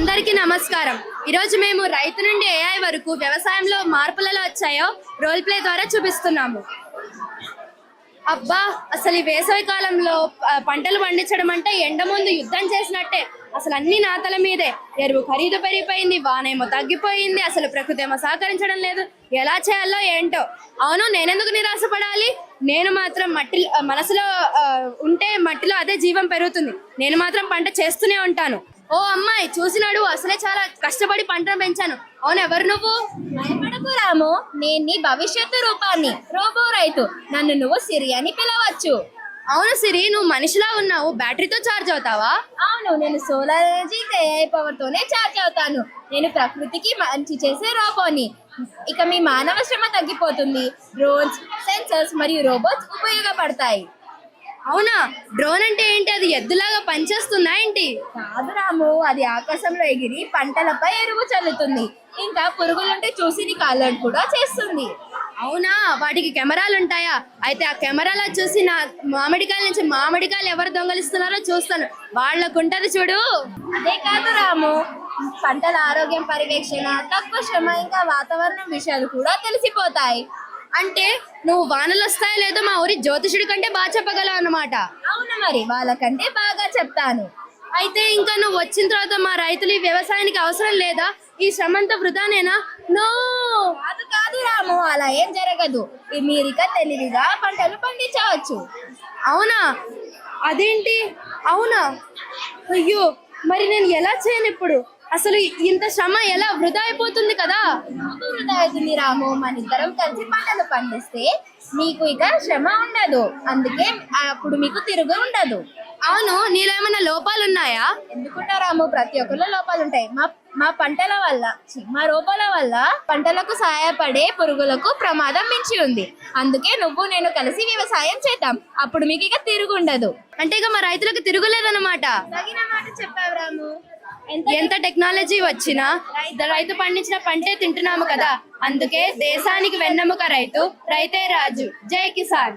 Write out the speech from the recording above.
అందరికీ నమస్కారం. ఈరోజు మేము రైతు నుండి ఏఐ వరకు వ్యవసాయంలో మార్పులలో వచ్చాయో రోల్ ప్లే ద్వారా చూపిస్తున్నాము. అబ్బా, అసలు ఈ వేసవి కాలంలో పంటలు పండించడం అంటే ఎండ ముందు యుద్ధం చేసినట్టే. అసలు అన్ని నాతల మీదే. ఎరువు ఖరీదు పెరిగిపోయింది, వానేమో తగ్గిపోయింది, అసలు ప్రకృతి ఏమో సహకరించడం లేదు. ఎలా చేయాలో ఏంటో. అవును, నేనెందుకు నిరాశపడాలి? నేను మాత్రం మనసులో ఉంటే మట్టిలో అదే జీవం పెరుగుతుంది. నేను మాత్రం పంట చేస్తూనే ఉంటాను. ఓ అమ్మాయి, చూసినాడు, అసలే చాలా కష్టపడి పంటను పెంచాను. అవును, ఎవరు నువ్వు? భయపడకు రాము, నేను నీ భవిష్యత్తు రూపాన్ని, రోబో రైతు. నన్ను నువ్వు సిరి అని పిలవచ్చు. అవును సిరి, నువ్వు మనిషిలా ఉన్నావు. బ్యాటరీతో ఛార్జ్ అవుతావా? అవును, నేను సోలార్ ఎనర్జీ ఏఐ పవర్ తోనే ఛార్జ్ అవుతాను. నేను ప్రకృతికి మంచి చేసే రోబోని. ఇక మీ మానవ శ్రమ తగ్గిపోతుంది. డ్రోన్స్, సెన్సర్స్ మరియు రోబోట్స్ ఉపయోగపడతాయి. అవునా? డ్రోన్ అంటే ఏంటి? అది ఎద్దులాగా పనిచేస్తుందా ఏంటి? కాదు రాము, అది ఆకాశంలో ఎగిరి పంటలపై ఎరువు చల్లుతుంది. ఇంకా పురుగులుంటే చూసి నీ కాళ్ళను కూడా చేస్తుంది. అవునా? వాటికి కెమెరాలు ఉంటాయా? అయితే ఆ కెమెరాలో చూసి నా మామిడికాయల నుంచి మామిడికాయలు ఎవరు దొంగలిస్తున్నారో చూస్తాను. వాళ్ళకుంటది చూడు. అదే కాదు రాము, పంటల ఆరోగ్యం పర్యవేక్షణ, తక్కువ శ్రమ, ఇంకా వాతావరణం విషయాలు కూడా తెలిసిపోతాయి. అంటే నువ్వు వానలు వస్తాయో లేదో మా ఊరి జ్యోతిషుడి కంటే బాగా చెప్పగలవు అన్నమాట. అవును, మరి వాళ్ళకంటే బాగా చెప్తాను. అయితే ఇంకా నువ్వు వచ్చిన తర్వాత మా రైతులు ఈ వ్యవసాయానికి అవసరం లేదా? ఈ శ్రమంతా వృధానేనా? నో, కాదు కాదు రాము, అలా ఏం జరగదు. మీరిక తెలివిగా పంటలు పండించవచ్చు. అవునా? అదేంటి? అవునా? అయ్యో, మరి నేను ఎలా చేయను ఇప్పుడు? అసలు ఇంత శ్రమ ఎలా వృధా అయిపోతుంది కదా? వృధా అవుతుంది రాము, మన ఇద్దరం కలిసి పంటలు పండిస్తే మీకు ఇక శ్రమ ఉండదు. అందుకే అప్పుడు మీకు తిరుగు ఉండదు. అవును, నీలో ఏమైనా లోపాలు ఉన్నాయా? ఎందుకుంటా రాము, ప్రతి ఒక్కరిలో లోపాలు ఉంటాయి. మా పంటల వల్ల, మా రోపాల వల్ల పంటలకు సహాయపడే పురుగులకు ప్రమాదం మించి ఉంది. అందుకే నువ్వు నేను కలిసి వ్యవసాయం చేద్దాం. అప్పుడు మీకు ఇక తిరుగు ఉండదు. అంటే ఇక మా రైతులకు తిరుగులేదన్నమాట. తగిన మాట చెప్పావు రాము. ఎంత టెక్నాలజీ వచ్చినా రైతు పండించిన పంటే తింటున్నాము కదా. అందుకే దేశానికి వెన్నెముక రైతు, రైతే రాజు. జై కిసాన్.